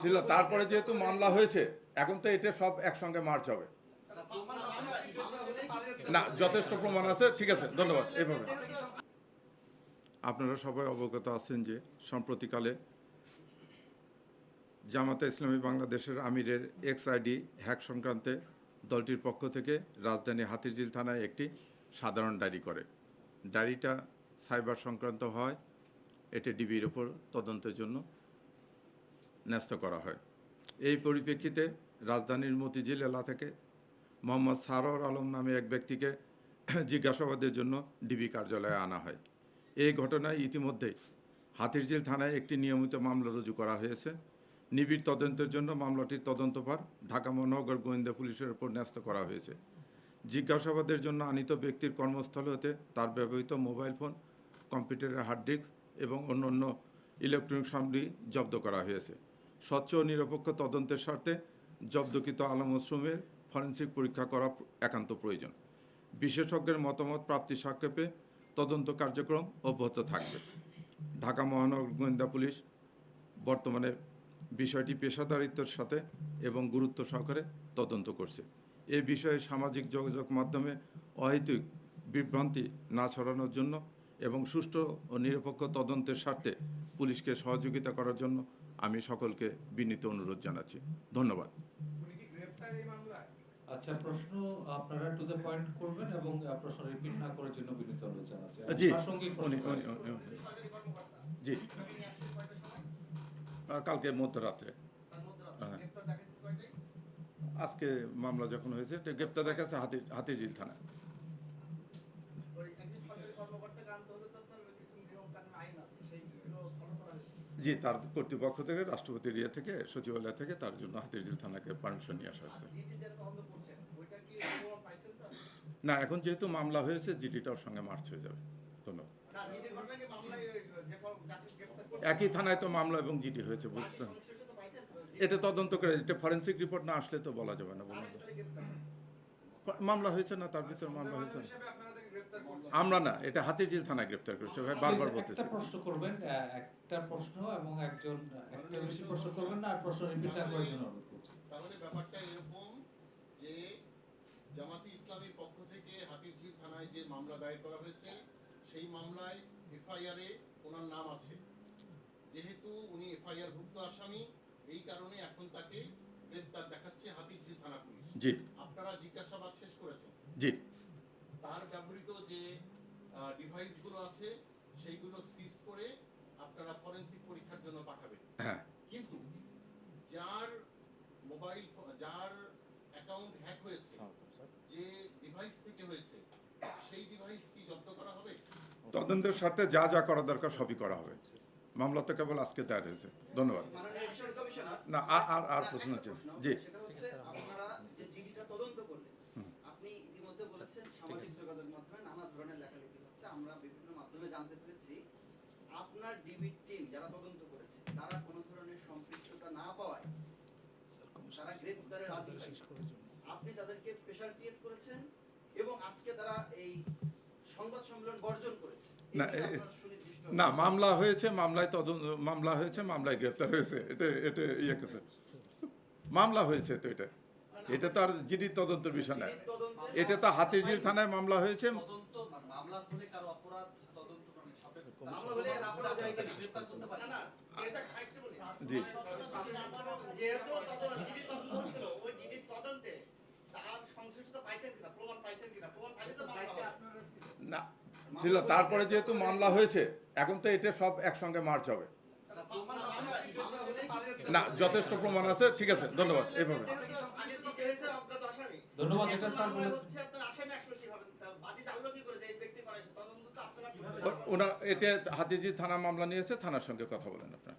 ছিল। তারপরে যেহেতু মামলা হয়েছে এখন তো এটা সব একসঙ্গে মার্চ হবে না, যথেষ্ট প্রমাণ আছে। ঠিক আছে, ধন্যবাদ। এইভাবে আপনারা সবাই অবগত আছেন যে সম্প্রতিকালে জামাতে ইসলামী বাংলাদেশের আমিরের এক্সআইডি হ্যাক সংক্রান্তে দলটির পক্ষ থেকে রাজধানী হাতিরঝিল থানায় একটি সাধারণ ডায়েরি করে। ডায়েরিটা সাইবার সংক্রান্ত হয়, এটি ডিবির ওপর তদন্তের জন্য ন্যস্ত করা হয়। এই পরিপ্রেক্ষিতে রাজধানীর মতিঝিল এলাকা থেকে মোহাম্মদ সারোয়ার আলম নামে এক ব্যক্তিকে জিজ্ঞাসাবাদের জন্য ডিবি কার্যালয়ে আনা হয়। এই ঘটনায় ইতিমধ্যেই হাতিরঝিল থানায় একটি নিয়মিত মামলা রুজু করা হয়েছে। নিবিড় তদন্তের জন্য মামলাটির তদন্তভার ঢাকা মহানগর গোয়েন্দা পুলিশের উপর ন্যস্ত করা হয়েছে। জিজ্ঞাসাবাদের জন্য আনিত ব্যক্তির কর্মস্থল হতে তার ব্যবহৃত মোবাইল ফোন, কম্পিউটারের হার্ড ডিস্ক এবং অন্যান্য ইলেকট্রনিক সামগ্রী জব্দ করা হয়েছে। স্বচ্ছ ও নিরপেক্ষ তদন্তের স্বার্থে জব্দকৃত আলামত সমূহের ফরেনসিক পরীক্ষা করা একান্ত প্রয়োজন। বিশেষজ্ঞের মতামত প্রাপ্তির সাপেক্ষে তদন্ত কার্যক্রম অব্যাহত থাকবে। ঢাকা মহানগর গোয়েন্দা পুলিশ বর্তমানে বিষয়টি পেশাদারিত্বের সাথে এবং গুরুত্ব সহকারে তদন্ত করছে। এই বিষয়ে সামাজিক যোগাযোগ মাধ্যমে অহেতুক বিভ্রান্তি না ছড়ানোর জন্য এবং সুষ্ঠু ও নিরপেক্ষ তদন্তের স্বার্থে পুলিশকে সহযোগিতা করার জন্য আমি সকলকে বিনীত অনুরোধ জানাচ্ছি। ধন্যবাদ। আচ্ছা, প্রশ্ন আপনারা টু দ্য পয়েন্ট করবেন এবং প্রশ্ন রিপিট না করার জন্য বিনীত অনুরোধ জানাচ্ছি। জি, প্রাসঙ্গিক জি, কালকে মধ্যরাত্রে। আজকে মামলা যখন হয়েছে গ্রেপ্তার দেখাচ্ছে হাতিরঝিল থানায়। জি, তার কর্তৃপক্ষ থেকে, রাষ্ট্রপতির ইয়ে থেকে, সচিবালয় থেকে তার জন্য হাতিরঝিল থানাকে পারমিশন নিয়ে আসা হয়েছে। না, এখন যেহেতু মামলা হয়েছে জিডিটা ওর সঙ্গে মার্চ হয়ে যাবে। ধন্যবাদ। একই থানায় তো মামলা এবং জিডি হয়েছে, বুঝছেন? এটা তদন্ত করে, এটা ফরেনসিক রিপোর্ট না আসলে তো বলা যাবে না। মামলা হয়েছে না, তার ভিতর মামলা হয়েছে না। আমরা না, এটা হাতিরঝিল থানায় গ্রেপ্তার করেছে। ভাই বারবার বলতেছি একটা প্রশ্ন করবেন, একটা প্রশ্ন এবং একজন একটা বেশি প্রশ্ন করবেন না, আর প্রশ্ন রিপিট না করার জন্য অনুরোধ করছি। তাহলে ব্যাপারটা এরকম যে জামাতি ইসলামীর পক্ষ থেকে হাতিরঝিল থানায় যে মামলা দায়ের করা হয়েছে সেই মামলায় এফআইআর এ ওনার নাম আছে। যেহেতু উনি এফআইআর ভুক্ত আসামি, এই কারণে এখন তাকে গ্রেপ্তার দেখাচ্ছে হাতিরঝিল থানা পুলিশ। জি, আপনারা জিজ্ঞাসাবাদ শেষ করেছেন। জি, তার ব্যবহৃত যে ডিভাইসগুলো আছে সেইগুলো সিজ করে আপনারা ফরেনসিক পরীক্ষার জন্য পাঠাবেন। হ্যাঁ, কিন্তু যার মোবাইল, যার অ্যাকাউন্ট হ্যাক হয়েছে, যে ডিভাইস থেকে হয়েছে, সেই ডিভাইস কি জব্দ করা হবে? তদন্তের স্বার্থে যা যা করা দরকার সবই করা হবে। মামলা তো কেবল আজকে দায়ের হয়েছে। ধন্যবাদ। না, আর প্রশ্ন আছে? জি, আপনারা যে জিডিটা তদন্ত করলেন, আপনি ইতিমধ্যে বলেছেন সামাজিক যোগাযোগ মাধ্যমে নানা ধরনের লেখালেখি হচ্ছে, আমরা বিভিন্ন মাধ্যমে জানতে পেরেছি আপনার ডিবি টিম যারা তদন্ত করেছে তারা কোনো ধরনের সম্পৃক্ততা না পাওয়ায় তারা গ্রেপ্তারে রাজি হয়নি। আপনি তাদেরকে প্রেসার ক্রিয়েট করেছেন এবং আজকে তারা এই সংবাদ সম্মেলন বর্জন করেছে। না, মামলা হয়েছে, মামলা হয়েছে, মামলায় গ্রেপ্তার হয়েছে। এটা ইয়ে কেছে মামলা হয়েছে, তো এটা তো আর জিডি তদন্তের বিষয় না। এটা তো হাতিরঝিল থানায় মামলা হয়েছে। জি, না ছিল। তারপরে যেহেতু মামলা হয়েছে এখন তো এটা সব একসঙ্গে মার্চ হবে না, যথেষ্ট প্রমাণ আছে। ঠিক আছে, ধন্যবাদ। এইভাবে ধন্যবাদ। এটা স্যার বলেছেন ওনার এটা হাতিরঝিল থানা মামলা নিয়েছে, থানার সঙ্গে কথা বলেন আপনার।